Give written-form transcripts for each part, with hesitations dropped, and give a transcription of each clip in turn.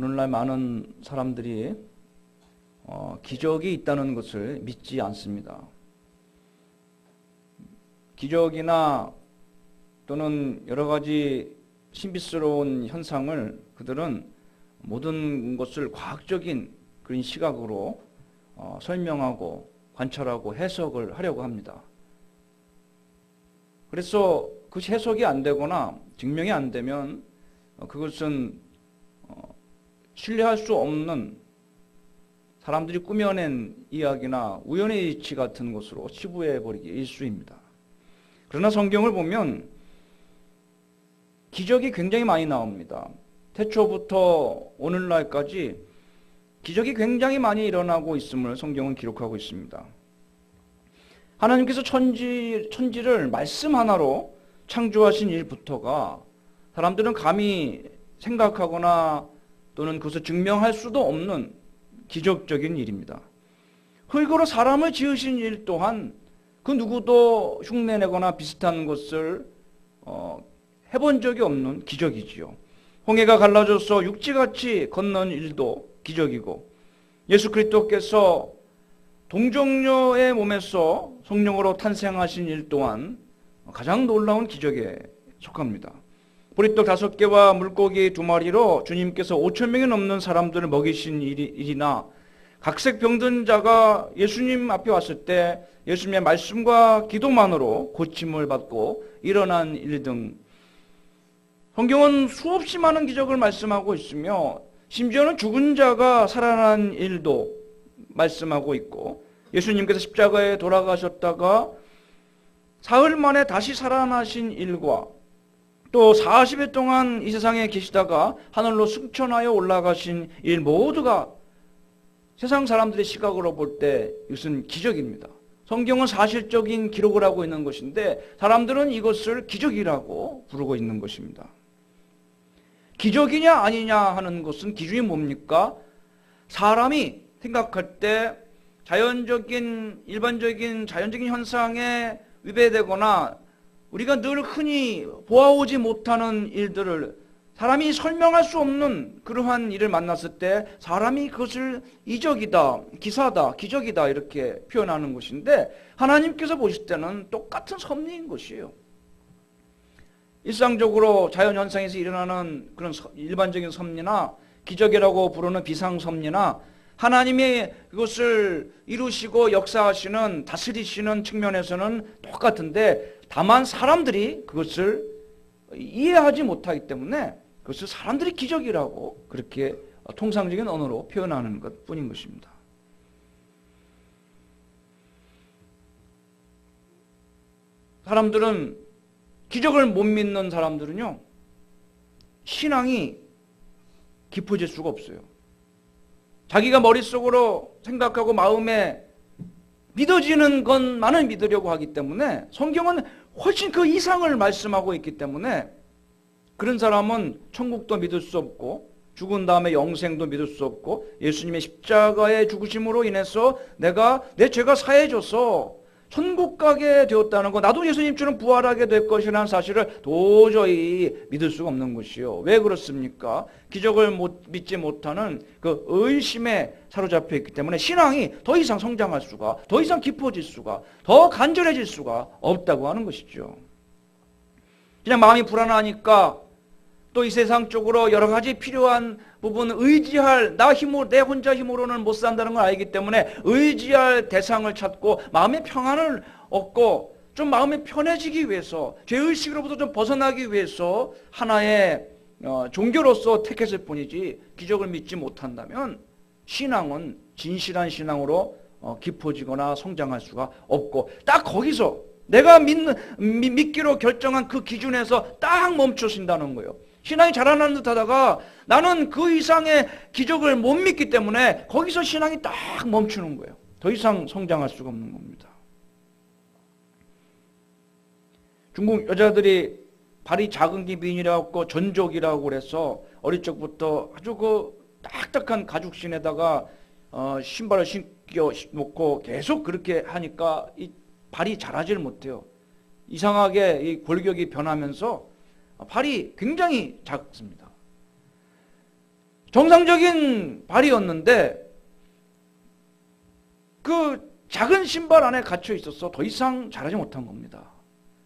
오늘날 많은 사람들이 기적이 있다는 것을 믿지 않습니다. 기적이나 또는 여러 가지 신비스러운 현상을 그들은 모든 것을 과학적인 그런 시각으로 설명하고 관찰하고 해석을 하려고 합니다. 그래서 그 해석이 안 되거나 증명이 안 되면 그것은 신뢰할 수 없는 사람들이 꾸며낸 이야기나 우연의 일치 같은 것으로 치부해버리기 일쑤입니다. 그러나 성경을 보면 기적이 굉장히 많이 나옵니다. 태초부터 오늘날까지 기적이 굉장히 많이 일어나고 있음을 성경은 기록하고 있습니다. 하나님께서 천지를 말씀 하나로 창조하신 일부터가 사람들은 감히 생각하거나 또는 그것을 증명할 수도 없는 기적적인 일입니다. 흙으로 사람을 지으신 일 또한 그 누구도 흉내내거나 비슷한 것을 해본 적이 없는 기적이지요. 홍해가 갈라져서 육지같이 건넌 일도 기적이고, 예수 그리스도께서 동정녀의 몸에서 성령으로 탄생하신 일 또한 가장 놀라운 기적에 속합니다. 보리떡 5개와 물고기 2마리로 주님께서 5,000명이 넘는 사람들을 먹이신 일이나, 각색 병든 자가 예수님 앞에 왔을 때 예수님의 말씀과 기도만으로 고침을 받고 일어난 일 등 성경은 수없이 많은 기적을 말씀하고 있으며, 심지어는 죽은 자가 살아난 일도 말씀하고 있고, 예수님께서 십자가에 돌아가셨다가 사흘 만에 다시 살아나신 일과, 또 40일 동안 이 세상에 계시다가 하늘로 승천하여 올라가신 일 모두가 세상 사람들의 시각으로 볼 때 이것은 기적입니다. 성경은 사실적인 기록을 하고 있는 것인데 사람들은 이것을 기적이라고 부르고 있는 것입니다. 기적이냐 아니냐 하는 것은 기준이 뭡니까? 사람이 생각할 때 일반적인 자연적인 현상에 위배되거나 우리가 늘 흔히 보아오지 못하는 일들을, 사람이 설명할 수 없는 그러한 일을 만났을 때 사람이 그것을 이적이다, 기사다, 기적이다 이렇게 표현하는 것인데, 하나님께서 보실 때는 똑같은 섭리인 것이에요. 일상적으로 자연현상에서 일어나는 그런 일반적인 섭리나 기적이라고 부르는 비상섭리나 하나님이 그것을 이루시고 역사하시는, 다스리시는 측면에서는 똑같은데, 다만 사람들이 그것을 이해하지 못하기 때문에 그것을 사람들이 기적이라고 그렇게 통상적인 언어로 표현하는 것 뿐인 것입니다. 사람들은, 기적을 못 믿는 사람들은요, 신앙이 깊어질 수가 없어요. 자기가 머릿속으로 생각하고 마음에 믿어지는 것만을 믿으려고 하기 때문에, 성경은 훨씬 그 이상을 말씀하고 있기 때문에 그런 사람은 천국도 믿을 수 없고 죽은 다음에 영생도 믿을 수 없고, 예수님의 십자가의 죽으심으로 인해서 내 죄가 사해져서 천국 가게 되었다는 것, 나도 예수님처럼 부활하게 될 것이라는 사실을 도저히 믿을 수가 없는 것이요. 왜 그렇습니까? 기적을 믿지 못하는 그 의심에 사로잡혀 있기 때문에 신앙이 더 이상 성장할 수가, 더 이상 깊어질 수가, 더 간절해질 수가 없다고 하는 것이죠. 그냥 마음이 불안하니까 또 이 세상 쪽으로 여러 가지 필요한 부분 의지할, 내 혼자 힘으로는 못 산다는 걸 알기 때문에 의지할 대상을 찾고 마음의 평안을 얻고 좀 마음이 편해지기 위해서, 죄의식으로부터 좀 벗어나기 위해서 하나의 종교로서 택했을 뿐이지, 기적을 믿지 못한다면 신앙은 진실한 신앙으로 깊어지거나 성장할 수가 없고, 딱 거기서 내가 믿기로 결정한 그 기준에서 딱 멈춰진다는 거예요. 신앙이 자라나는 듯 하다가 나는 그 이상의 기적을 못 믿기 때문에 거기서 신앙이 딱 멈추는 거예요. 더 이상 성장할 수가 없는 겁니다. 중국 여자들이 발이 작은 게 미인이라고 전족이라고 그래서 어릴 적부터 아주 그 딱딱한 가죽신에다가 신발을 신겨 놓고 계속 그렇게 하니까 이 발이 자라질 못해요. 이상하게 이 골격이 변하면서 발이 굉장히 작습니다. 정상적인 발이었는데 그 작은 신발 안에 갇혀 있어서 더 이상 자라지 못한 겁니다.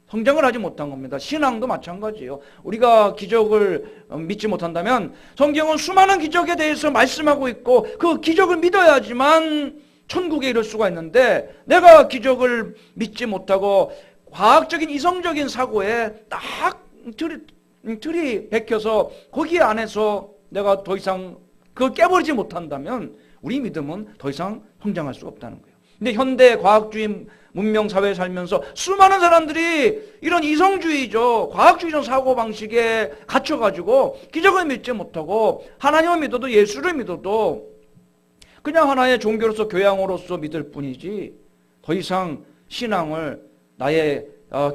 성장을 하지 못한 겁니다. 신앙도 마찬가지예요. 우리가 기적을 믿지 못한다면 성경은 수많은 기적에 대해서 말씀하고 있고 그 기적을 믿어야지만 천국에 이를 수가 있는데 내가 기적을 믿지 못하고 과학적인 이성적인 사고에 딱 틀이 박혀서 거기 안에서 내가 더 이상 그걸 깨버리지 못한다면 우리 믿음은 더 이상 성장할 수가 없다는 거예요. 근데 현대 과학주의 문명 사회에 살면서 수많은 사람들이 이런 이성주의죠, 과학주의적 사고방식에 갇혀가지고 기적을 믿지 못하고 하나님을 믿어도 예수를 믿어도 그냥 하나의 종교로서 교양으로서 믿을 뿐이지 더 이상 신앙을 나의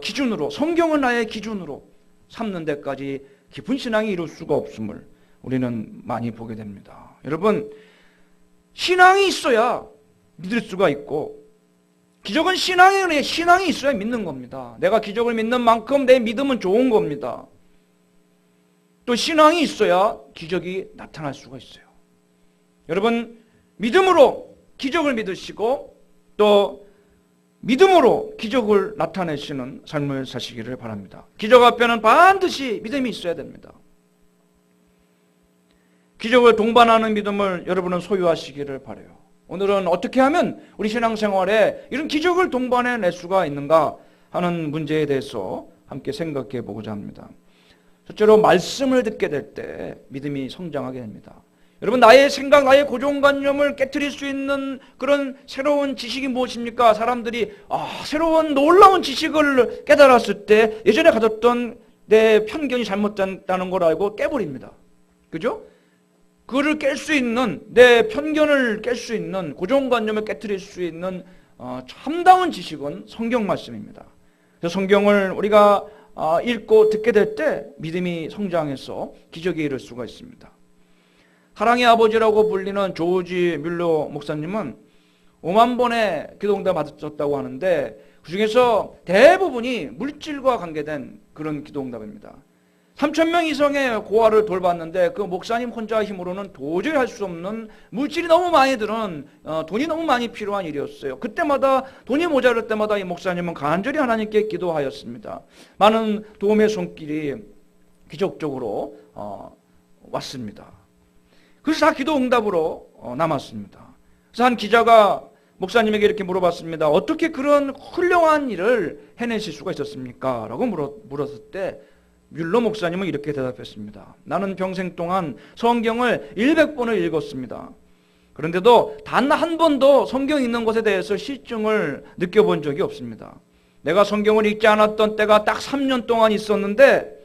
기준으로, 성경을 나의 기준으로 삼는 데까지 깊은 신앙이 이룰 수가 없음을 우리는 많이 보게 됩니다. 여러분, 신앙이 있어야 믿을 수가 있고 기적은 신앙이 있어야 믿는 겁니다. 내가 기적을 믿는 만큼 내 믿음은 좋은 겁니다. 또 신앙이 있어야 기적이 나타날 수가 있어요. 여러분, 믿음으로 기적을 믿으시고 또 믿음으로 기적을 나타내시는 삶을 사시기를 바랍니다. 기적 앞에는 반드시 믿음이 있어야 됩니다. 기적을 동반하는 믿음을 여러분은 소유하시기를 바라요. 오늘은 어떻게 하면 우리 신앙생활에 이런 기적을 동반해낼 수가 있는가 하는 문제에 대해서 함께 생각해 보고자 합니다. 첫째로 말씀을 듣게 될 때 믿음이 성장하게 됩니다. 여러분, 나의 생각, 나의 고정관념을 깨트릴 수 있는 그런 새로운 지식이 무엇입니까? 사람들이 새로운 놀라운 지식을 깨달았을 때 예전에 가졌던 내 편견이 잘못됐다는 걸 알고 깨버립니다. 그죠? 그거를 깰 수 있는, 내 편견을 깰 수 있는, 고정관념을 깨트릴 수 있는 참다운 지식은 성경 말씀입니다. 그래서 성경을 우리가 읽고 듣게 될 때 믿음이 성장해서 기적에 이를 수가 있습니다. 사랑의 아버지라고 불리는 조지 뮬러 목사님은 5만 번의 기도응답 받으셨다고 하는데 그 중에서 대부분이 물질과 관계된 그런 기도응답입니다. 3,000명 이상의 고아를 돌봤는데 그 목사님 혼자 힘으로는 도저히 할 수 없는 물질이 너무 많이 드는 돈이 너무 많이 필요한 일이었어요. 그때마다 돈이 모자랄 때마다 이 목사님은 간절히 하나님께 기도하였습니다. 많은 도움의 손길이 기적적으로 왔습니다. 그래서 다 기도 응답으로 남았습니다. 그래서 한 기자가 목사님에게 이렇게 물어봤습니다. 어떻게 그런 훌륭한 일을 해내실 수가 있었습니까? 라고 물었을 때 뮬러 목사님은 이렇게 대답했습니다. 나는 평생 동안 성경을 100번을 읽었습니다. 그런데도 단 한 번도 성경 읽는 것에 대해서 실증을 느껴본 적이 없습니다. 내가 성경을 읽지 않았던 때가 딱 3년 동안 있었는데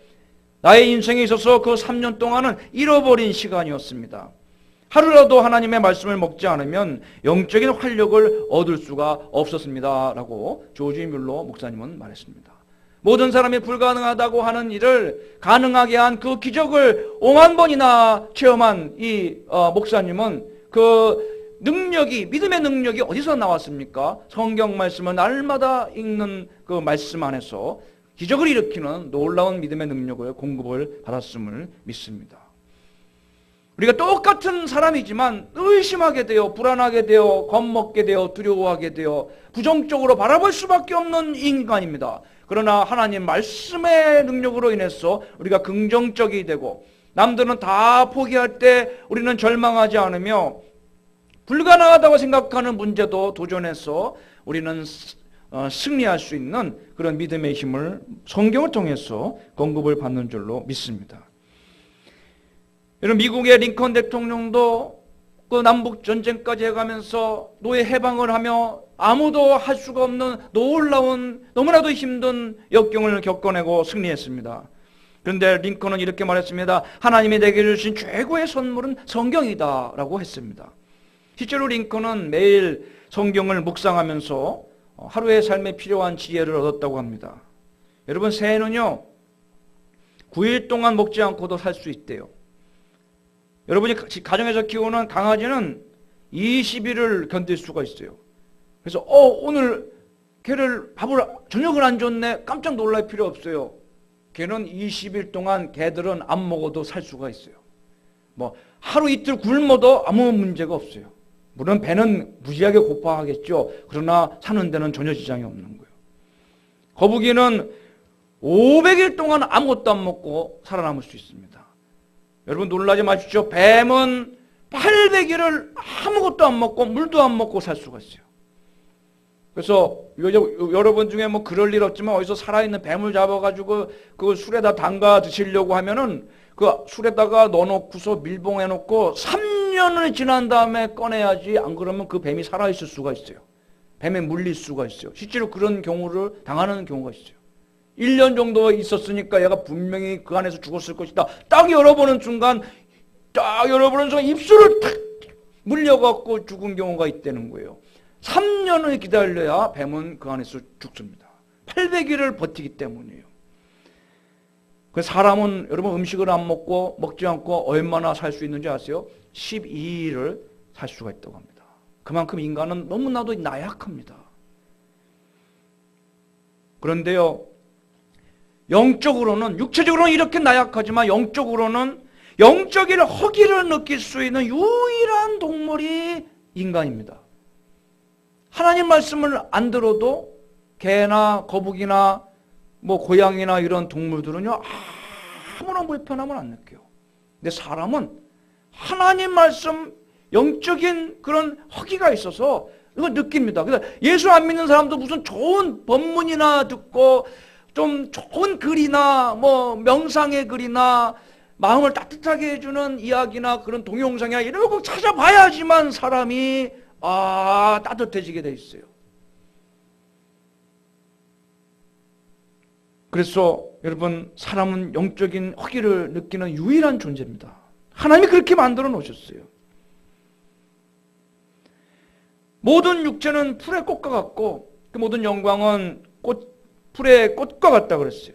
나의 인생에 있어서 그 3년 동안은 잃어버린 시간이었습니다. 하루라도 하나님의 말씀을 먹지 않으면 영적인 활력을 얻을 수가 없었습니다. 라고 조지 뮬러 목사님은 말했습니다. 모든 사람이 불가능하다고 하는 일을 가능하게 한 그 기적을 5만 번이나 체험한 이 목사님은 그 능력이, 믿음의 능력이 어디서 나왔습니까? 성경 말씀을 날마다 읽는 그 말씀 안에서 기적을 일으키는 놀라운 믿음의 능력을 공급을 받았음을 믿습니다. 우리가 똑같은 사람이지만 의심하게 되어, 불안하게 되어, 겁먹게 되어, 두려워하게 되어 부정적으로 바라볼 수밖에 없는 인간입니다. 그러나 하나님 말씀의 능력으로 인해서 우리가 긍정적이 되고 남들은 다 포기할 때 우리는 절망하지 않으며 불가능하다고 생각하는 문제도 도전해서 우리는 승리할 수 있는 그런 믿음의 힘을 성경을 통해서 공급을 받는 줄로 믿습니다. 여러분, 미국의 링컨 대통령도 그 남북 전쟁까지 해가면서 노예 해방을 하며 아무도 할 수가 없는 놀라운 너무나도 힘든 역경을 겪어내고 승리했습니다. 그런데 링컨은 이렇게 말했습니다. 하나님이 내게 주신 최고의 선물은 성경이다 라고 했습니다. 실제로 링컨은 매일 성경을 묵상하면서 하루의 삶에 필요한 지혜를 얻었다고 합니다. 여러분, 새는요 9일 동안 먹지 않고도 살 수 있대요. 여러분이 가정에서 키우는 강아지는 20일을 견딜 수가 있어요. 그래서 오늘 걔를 저녁을 안 줬네, 깜짝 놀랄 필요 없어요. 걔는 20일 동안 개들은 안 먹어도 살 수가 있어요. 뭐 하루 이틀 굶어도 아무 문제가 없어요. 물론 배는 무지하게 고파하겠죠. 그러나 사는 데는 전혀 지장이 없는 거예요. 거북이는 500일 동안 아무것도 안 먹고 살아남을 수 있습니다. 여러분 놀라지 마십시오. 뱀은 800일을 아무것도 안 먹고 물도 안 먹고 살 수가 있어요. 그래서 여러분 중에 뭐 그럴 일 없지만 어디서 살아있는 뱀을 잡아가지고 그 술에다 담가 드시려고 하면은 그 술에다가 넣어놓고서 밀봉해놓고 3년을 지난 다음에 꺼내야지, 안 그러면 그 뱀이 살아있을 수가 있어요. 뱀에 물릴 수가 있어요. 실제로 그런 경우를 당하는 경우가 있어요. 1년 정도 있었으니까 얘가 분명히 그 안에서 죽었을 것이다. 딱 열어보는 순간 입술을 탁 물려갖고 죽은 경우가 있다는 거예요. 3년을 기다려야 뱀은 그 안에서 죽습니다. 800일을 버티기 때문이에요. 그 사람은 여러분 음식을 안 먹고 먹지 않고 얼마나 살 수 있는지 아세요? 12일을 살 수가 있다고 합니다. 그만큼 인간은 너무나도 나약합니다. 그런데요, 영적으로는, 육체적으로는 이렇게 나약하지만 영적으로는 영적인 허기를 느낄 수 있는 유일한 동물이 인간입니다. 하나님 말씀을 안 들어도 개나 거북이나 뭐 고양이나 이런 동물들은요 아무런 불편함을 안 느껴요. 근데 사람은 하나님 말씀, 영적인 그런 허기가 있어서 이걸 느낍니다. 그래서 예수 안 믿는 사람도 무슨 좋은 법문이나 듣고 좀 좋은 글이나 뭐 명상의 글이나 마음을 따뜻하게 해주는 이야기나 그런 동영상이나 이런 거 꼭 찾아봐야지만 사람이 따뜻해지게 돼 있어요. 그래서 여러분, 사람은 영적인 허기를 느끼는 유일한 존재입니다. 하나님이 그렇게 만들어 놓으셨어요. 모든 육체는 풀의 꽃과 같고 그 모든 영광은 풀의 꽃과 같다 그랬어요.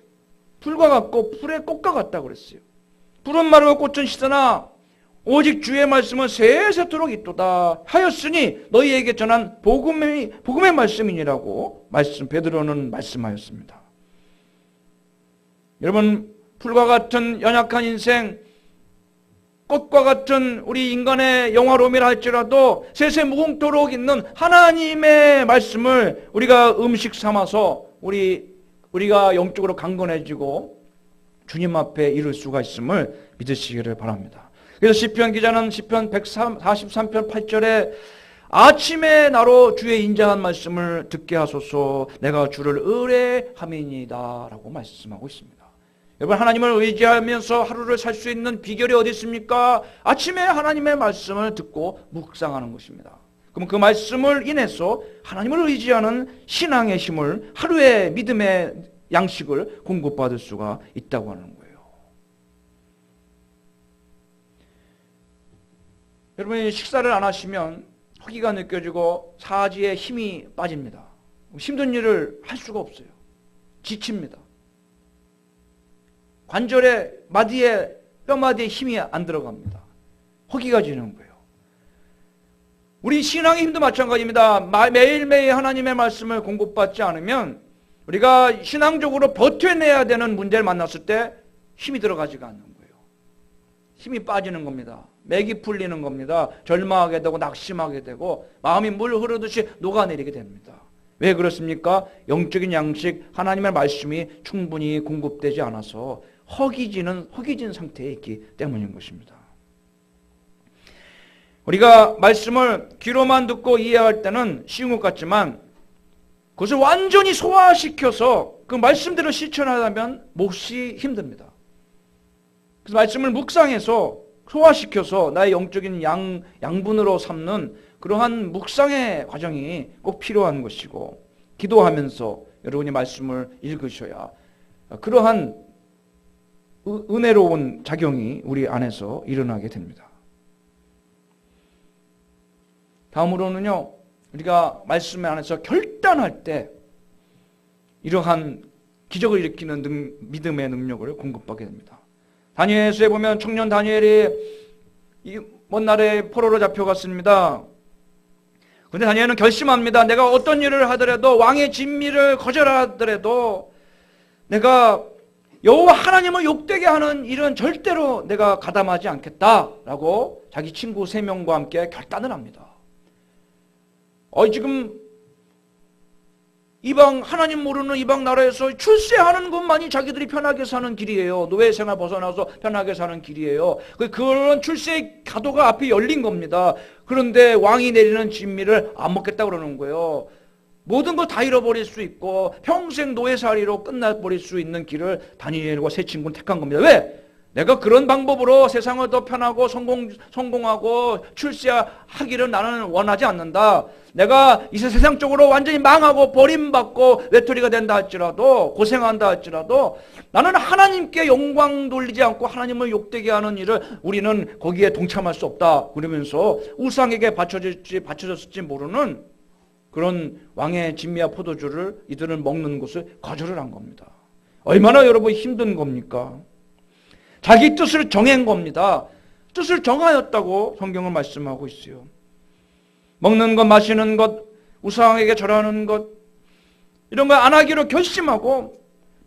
풀과 같고 풀의 꽃과 같다 그랬어요. 풀은 마르고 꽃은 시드나 오직 주의 말씀은 세세토록 있도다 하였으니 너희에게 전한 복음의 말씀이니라고 베드로는 말씀하였습니다. 여러분, 풀과 같은 연약한 인생, 꽃과 같은 우리 인간의 영화로움이라 할지라도 세세 무궁토록 있는 하나님의 말씀을 우리가 음식 삼아서 우리가 영적으로 강건해지고 주님 앞에 이룰 수가 있음을 믿으시기를 바랍니다. 그래서 시편 기자는 시편 143편 8절에 아침에 나로 주의 인자한 말씀을 듣게 하소서 내가 주를 의뢰함이니이다 라고 말씀하고 있습니다. 여러분, 하나님을 의지하면서 하루를 살 수 있는 비결이 어디 있습니까? 아침에 하나님의 말씀을 듣고 묵상하는 것입니다. 그럼 그 말씀을 인해서 하나님을 의지하는 신앙의 힘을, 하루의 믿음의 양식을 공급받을 수가 있다고 하는 거예요. 여러분이 식사를 안 하시면 허기가 느껴지고 사지에 힘이 빠집니다. 힘든 일을 할 수가 없어요. 지칩니다. 관절에 뼈마디에 힘이 안 들어갑니다. 허기가 지는 거예요. 우리 신앙의 힘도 마찬가지입니다. 매일매일 하나님의 말씀을 공급받지 않으면 우리가 신앙적으로 버텨내야 되는 문제를 만났을 때 힘이 들어가지가 않는 거예요. 힘이 빠지는 겁니다. 맥이 풀리는 겁니다. 절망하게 되고 낙심하게 되고 마음이 물 흐르듯이 녹아내리게 됩니다. 왜 그렇습니까? 영적인 양식, 하나님의 말씀이 충분히 공급되지 않아서 허기진 상태에 있기 때문인 것입니다. 우리가 말씀을 귀로만 듣고 이해할 때는 쉬운 것 같지만 그것을 완전히 소화시켜서 그 말씀대로 실천하려면 몹시 힘듭니다. 그래서 말씀을 묵상해서 소화시켜서 나의 영적인 양분으로 삼는 그러한 묵상의 과정이 꼭 필요한 것이고, 기도하면서 여러분이 말씀을 읽으셔야 그러한 은혜로운 작용이 우리 안에서 일어나게 됩니다. 다음으로는요, 우리가 말씀 안에서 결단할 때 이러한 기적을 일으키는 믿음의 능력을 공급받게 됩니다. 다니엘서에 보면 청년 다니엘이 먼 날에 포로로 잡혀갔습니다. 그런데 다니엘은 결심합니다. 내가 어떤 일을 하더라도, 왕의 진미를 거절하더라도 내가 여호와 하나님을 욕되게 하는 일은 절대로 내가 가담하지 않겠다라고 자기 친구 3명과 함께 결단을 합니다. 지금 이방, 하나님 모르는 이방 나라에서 출세하는 것만이 자기들이 편하게 사는 길이에요. 노예생활 벗어나서 편하게 사는 길이에요. 그런 출세의 가도가 앞에 열린 겁니다. 그런데 왕이 내리는 진미를 안 먹겠다고 그러는 거예요. 모든 걸 다 잃어버릴 수 있고 평생 노예살이로 끝나버릴 수 있는 길을 다니엘과 세 친구는 택한 겁니다. 왜? 내가 그런 방법으로 세상을 더 편하고 성공하고 출세하기를 나는 원하지 않는다. 내가 이 세상적으로 완전히 망하고 버림받고 외톨이가 된다 할지라도, 고생한다 할지라도 나는 하나님께 영광 돌리지 않고 하나님을 욕되게 하는 일을 우리는 거기에 동참할 수 없다. 그러면서 우상에게 바쳐졌을지 모르는 그런 왕의 진미와 포도주를 이들은 먹는 것을 거절을 한 겁니다. 얼마나 여러분 힘든 겁니까? 자기 뜻을 정한 겁니다. 뜻을 정하였다고 성경은 말씀하고 있어요. 먹는 것, 마시는 것, 우상에게 절하는 것, 이런 거 안 하기로 결심하고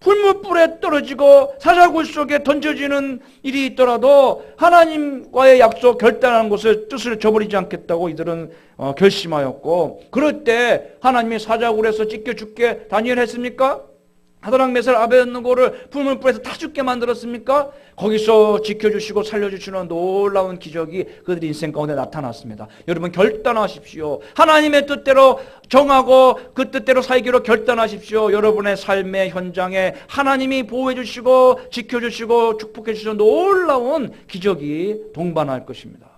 풀무불에 떨어지고 사자굴 속에 던져지는 일이 있더라도 하나님과의 약속, 결단한 것을 뜻을 저버리지 않겠다고 이들은 결심하였고, 그럴 때 하나님이 사자굴에서 찢겨 죽게 다니엘 했습니까? 하드락 메살 아베드노고를 풀무불에서 다 죽게 만들었습니까? 거기서 지켜주시고 살려주시는 놀라운 기적이 그들의 인생 가운데 나타났습니다. 여러분 결단하십시오. 하나님의 뜻대로 정하고 그 뜻대로 살기로 결단하십시오. 여러분의 삶의 현장에 하나님이 보호해 주시고 지켜주시고 축복해 주시는 놀라운 기적이 동반할 것입니다.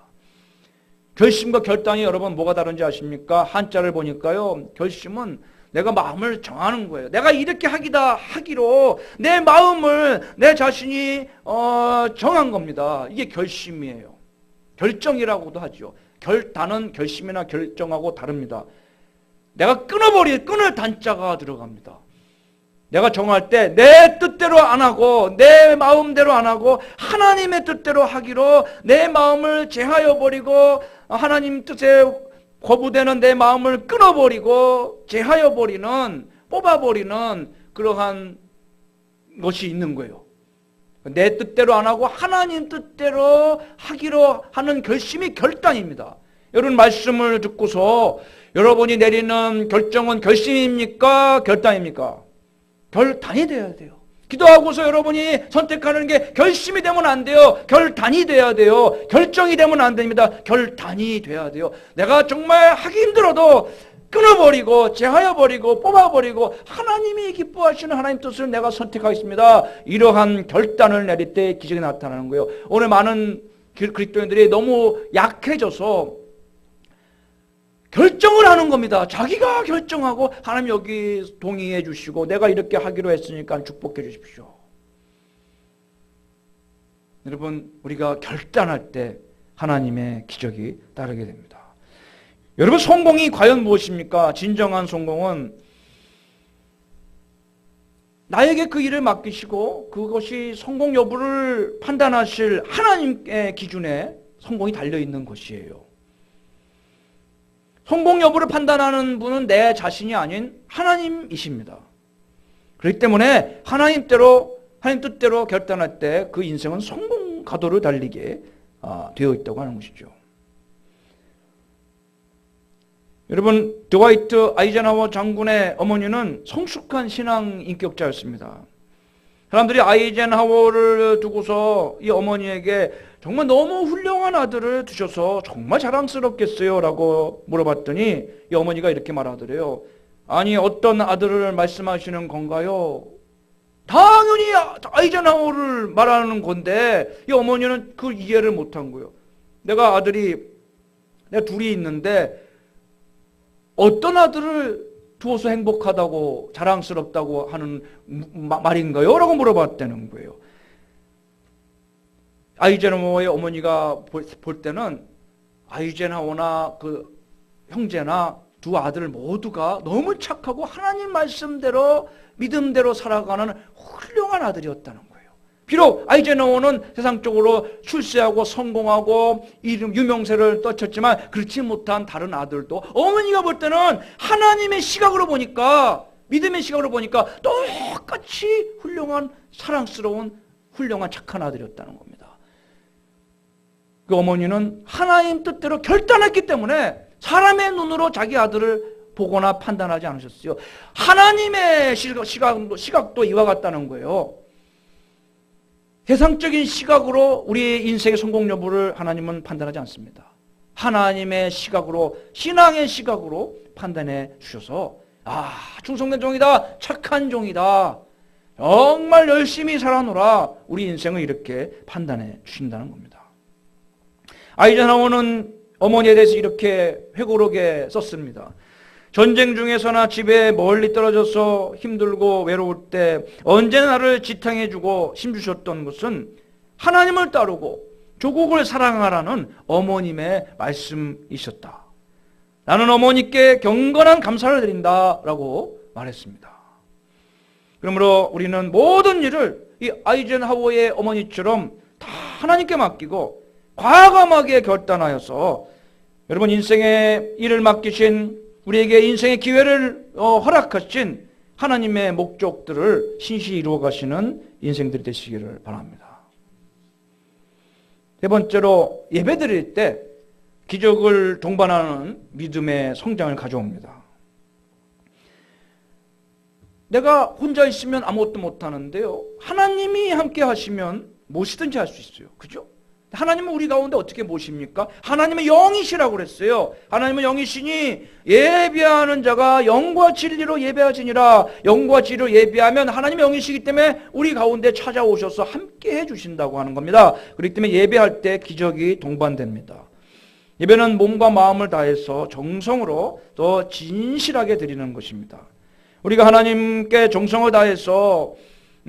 결심과 결단이 여러분 뭐가 다른지 아십니까? 한자를 보니까요, 결심은 내가 마음을 정하는 거예요. 내가 이렇게 하기로 내 마음을 내 자신이 정한 겁니다. 이게 결심이에요. 결정이라고도 하죠. 결단은 결심이나 결정하고 다릅니다. 내가 끊을 단자가 들어갑니다. 내가 정할 때 내 뜻대로 안 하고 내 마음대로 안 하고 하나님의 뜻대로 하기로 내 마음을 제하여 버리고 하나님 뜻에 거부되는 내 마음을 끊어버리고 제하여 버리는, 뽑아버리는 그러한 것이 있는 거예요. 내 뜻대로 안 하고 하나님 뜻대로 하기로 하는 결심이 결단입니다. 여러분 말씀을 듣고서 여러분이 내리는 결정은 결심입니까? 결단입니까? 결단이 돼야 돼요. 기도하고서 여러분이 선택하는 게 결심이 되면 안 돼요. 결단이 돼야 돼요. 결정이 되면 안 됩니다. 결단이 돼야 돼요. 내가 정말 하기 힘들어도 끊어버리고 제하여버리고 뽑아버리고 하나님이 기뻐하시는 하나님 뜻을 내가 선택하겠습니다. 이러한 결단을 내릴 때 기적이 나타나는 거예요. 오늘 많은 그리스도인들이 너무 약해져서 결정을 하는 겁니다. 자기가 결정하고 하나님 여기 동의해 주시고 내가 이렇게 하기로 했으니까 축복해 주십시오. 여러분 우리가 결단할 때 하나님의 기적이 따르게 됩니다. 여러분 성공이 과연 무엇입니까? 진정한 성공은 나에게 그 일을 맡기시고 그것이 성공 여부를 판단하실 하나님의 기준에 성공이 달려있는 것이에요. 성공 여부를 판단하는 분은 내 자신이 아닌 하나님이십니다. 그렇기 때문에 하나님 뜻대로 결단할 때 그 인생은 성공 가도를 달리게 되어 있다고 하는 것이죠. 여러분 드와이트 아이젠하워 장군의 어머니는 성숙한 신앙 인격자였습니다. 사람들이 아이젠하워를 두고서 이 어머니에게 정말 너무 훌륭한 아들을 두셔서 정말 자랑스럽겠어요 라고 물어봤더니 이 어머니가 이렇게 말하더래요. 아니 어떤 아들을 말씀하시는 건가요? 당연히 아이젠하워를 말하는 건데 이 어머니는 그 이해를 못한 거예요. 내가 둘이 있는데 어떤 아들을 두어서 행복하다고 자랑스럽다고 하는 말인가요? 라고 물어봤다는 거예요. 아이젠하워의 어머니가 볼 때는 아이젠하워나 그 형제나 두 아들 모두가 너무 착하고 하나님 말씀대로 믿음대로 살아가는 훌륭한 아들이었다는 거예요. 비록 아이젠하워는 세상적으로 출세하고 성공하고 유명세를 떨쳤지만 그렇지 못한 다른 아들도 어머니가 볼 때는 하나님의 시각으로 보니까 믿음의 시각으로 보니까 똑같이 훌륭한 사랑스러운 훌륭한 착한 아들이었다는 겁니다. 그 어머니는 하나님 뜻대로 결단했기 때문에 사람의 눈으로 자기 아들을 보거나 판단하지 않으셨어요. 하나님의 시각도 이와 같다는 거예요. 세상적인 시각으로 우리의 인생의 성공 여부를 하나님은 판단하지 않습니다. 하나님의 시각으로, 신앙의 시각으로 판단해 주셔서 충성된 종이다, 착한 종이다, 정말 열심히 살아노라, 우리 인생을 이렇게 판단해 주신다는 겁니다. 아이젠하워는 어머니에 대해서 이렇게 회고록에 썼습니다. 전쟁 중에서나 집에 멀리 떨어져서 힘들고 외로울 때 언제나 나를 지탱해주고 힘주셨던 것은 하나님을 따르고 조국을 사랑하라는 어머님의 말씀이셨다. 나는 어머니께 경건한 감사를 드린다라고 말했습니다. 그러므로 우리는 모든 일을 이 아이젠하워의 어머니처럼 다 하나님께 맡기고 과감하게 결단하여서 여러분 인생의 일을 맡기신, 우리에게 인생의 기회를 허락하신 하나님의 목적들을 신실히 이루어가시는 인생들이 되시기를 바랍니다. 세 번째로, 예배 드릴 때 기적을 동반하는 믿음의 성장을 가져옵니다. 내가 혼자 있으면 아무것도 못하는데요, 하나님이 함께 하시면 무엇이든지 할 수 있어요. 그죠? 하나님은 우리 가운데 어떻게 모십니까? 하나님은 영이시라고 그랬어요. 하나님은 영이시니 예배하는 자가 영과 진리로 예배하시니라. 영과 진리로 예배하면 하나님의 영이시기 때문에 우리 가운데 찾아오셔서 함께 해주신다고 하는 겁니다. 그렇기 때문에 예배할 때 기적이 동반됩니다. 예배는 몸과 마음을 다해서 정성으로 더 진실하게 드리는 것입니다. 우리가 하나님께 정성을 다해서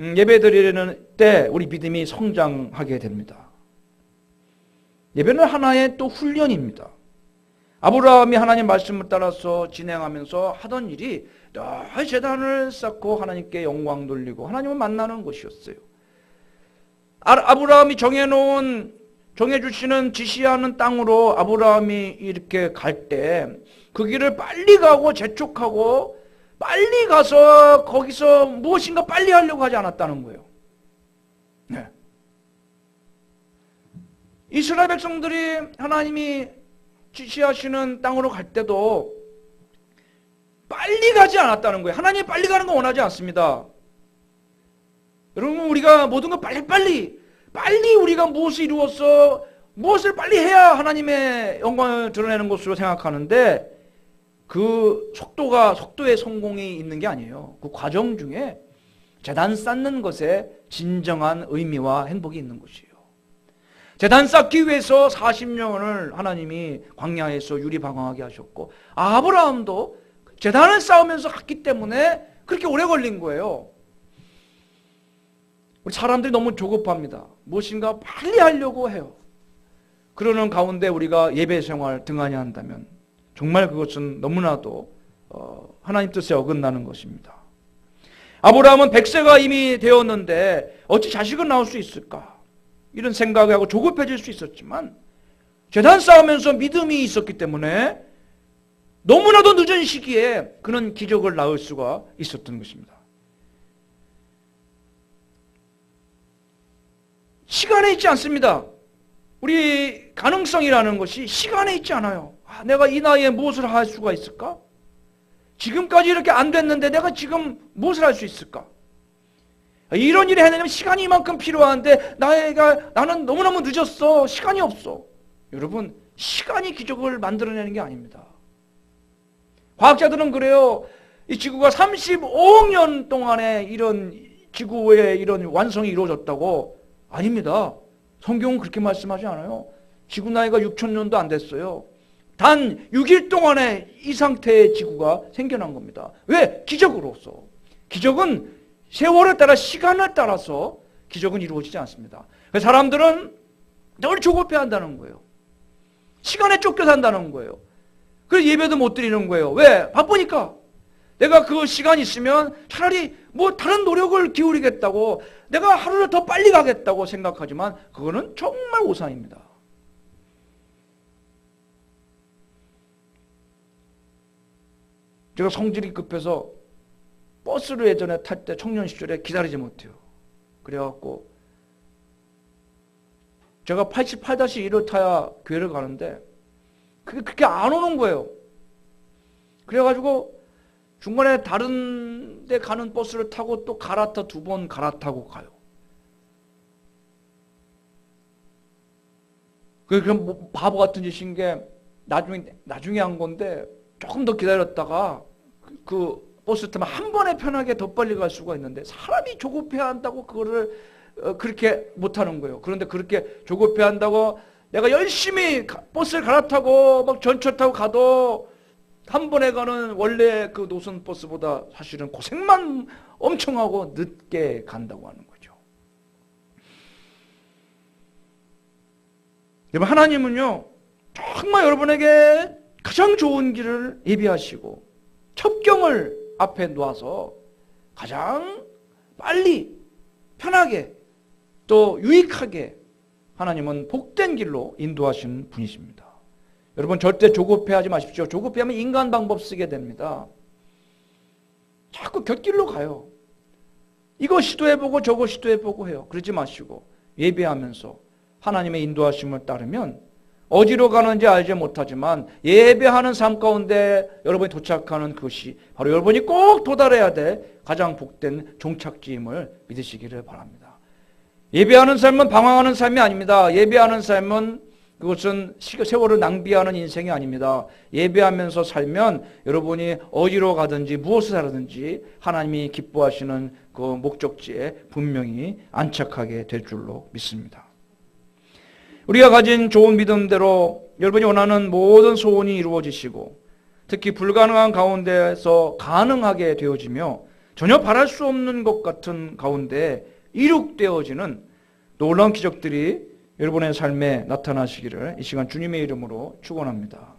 예배 드리는 때 우리 믿음이 성장하게 됩니다. 예배는 하나의 또 훈련입니다. 아브라함이 하나님 말씀을 따라서 진행하면서 하던 일이 늘 제단을 쌓고 하나님께 영광 돌리고 하나님을 만나는 것이었어요. 아브라함이 정해주시는 지시하는 땅으로 아브라함이 이렇게 갈 때 그 길을 빨리 가고 재촉하고 빨리 가서 거기서 무엇인가 빨리 하려고 하지 않았다는 거예요. 네. 이스라엘 백성들이 하나님이 지시하시는 땅으로 갈 때도 빨리 가지 않았다는 거예요. 하나님이 빨리 가는 거 원하지 않습니다. 여러분, 우리가 모든 걸 빨리 우리가 무엇을 이루어서 무엇을 빨리 해야 하나님의 영광을 드러내는 것으로 생각하는데, 그 속도의 성공이 있는 게 아니에요. 그 과정 중에 제단 쌓는 것에 진정한 의미와 행복이 있는 것이에요. 제단 쌓기 위해서 40년을 하나님이 광야에서 유리방황하게 하셨고, 아브라함도 제단을 쌓으면서 갔기 때문에 그렇게 오래 걸린 거예요. 우리 사람들이 너무 조급합니다. 무엇인가 빨리 하려고 해요. 그러는 가운데 우리가 예배 생활 등한히 한다면 정말 그것은 너무나도 하나님 뜻에 어긋나는 것입니다. 아브라함은 100세가 이미 되었는데 어찌 자식은 낳을 수 있을까? 이런 생각을 하고 조급해질 수 있었지만 제단 쌓으면서 믿음이 있었기 때문에 너무나도 늦은 시기에 그는 기적을 낳을 수가 있었던 것입니다. 시간에 있지 않습니다. 우리 가능성이라는 것이 시간에 있지 않아요. 내가 이 나이에 무엇을 할 수가 있을까? 지금까지 이렇게 안 됐는데 내가 지금 무엇을 할 수 있을까? 이런 일을 해내려면 시간이 이만큼 필요한데 나는 너무너무 늦었어. 시간이 없어. 여러분, 시간이 기적을 만들어내는 게 아닙니다. 과학자들은 그래요. 이 지구가 35억 년 동안에 이런 지구의 이런 완성이 이루어졌다고. 아닙니다. 성경은 그렇게 말씀하지 않아요. 지구 나이가 6,000년도 안 됐어요. 단 6일 동안에 이 상태의 지구가 생겨난 겁니다. 왜? 기적으로서. 기적은 세월에 따라, 시간을 따라서 기적은 이루어지지 않습니다. 사람들은 늘 조급해한다는 거예요. 시간에 쫓겨 산다는 거예요. 그래서 예배도 못 드리는 거예요. 왜? 바쁘니까. 내가 그 시간 있으면 차라리 뭐 다른 노력을 기울이겠다고, 내가 하루를 더 빨리 가겠다고 생각하지만 그거는 정말 오산입니다. 제가 성질이 급해서 버스를 예전에 탈 때 청년 시절에 기다리지 못해요. 그래갖고 제가 88-1을 타야 교회를 가는데 그게 그렇게 안 오는 거예요. 그래가지고 중간에 다른 데 가는 버스를 타고 또 갈아타 2번 갈아타고 가요. 그럼 뭐 바보 같은 짓인 게 나중에 한 건데 조금 더 기다렸다가 그 버스 타면 한 번에 편하게 더 빨리 갈 수가 있는데 사람이 조급해야 한다고 그거를 그렇게 못하는 거예요. 그런데 그렇게 조급해야 한다고 내가 열심히 버스를 갈아타고 막 전철 타고 가도 한 번에 가는 원래 그 노선 버스보다 사실은 고생만 엄청 하고 늦게 간다고 하는 거죠. 여러분, 하나님은요 정말 여러분에게 가장 좋은 길을 예비하시고 첩경을 앞에 놓아서 가장 빨리 편하게 또 유익하게 하나님은 복된 길로 인도하시는 분이십니다. 여러분, 절대 조급해하지 마십시오. 조급해하면 인간 방법 쓰게 됩니다. 자꾸 곁길로 가요. 이거 시도해보고 저거 시도해보고 해요. 그러지 마시고 예배하면서 하나님의 인도하심을 따르면 어디로 가는지 알지 못하지만 예배하는 삶 가운데 여러분이 도착하는 그것이 바로 여러분이 꼭 도달해야 될 가장 복된 종착지임을 믿으시기를 바랍니다. 예배하는 삶은 방황하는 삶이 아닙니다. 예배하는 삶은 그것은 세월을 낭비하는 인생이 아닙니다. 예배하면서 살면 여러분이 어디로 가든지 무엇을 하든지 하나님이 기뻐하시는 그 목적지에 분명히 안착하게 될 줄로 믿습니다. 우리가 가진 좋은 믿음대로 여러분이 원하는 모든 소원이 이루어지시고 특히 불가능한 가운데서 가능하게 되어지며 전혀 바랄 수 없는 것 같은 가운데 이룩되어지는 놀라운 기적들이 여러분의 삶에 나타나시기를 이 시간 주님의 이름으로 축원합니다.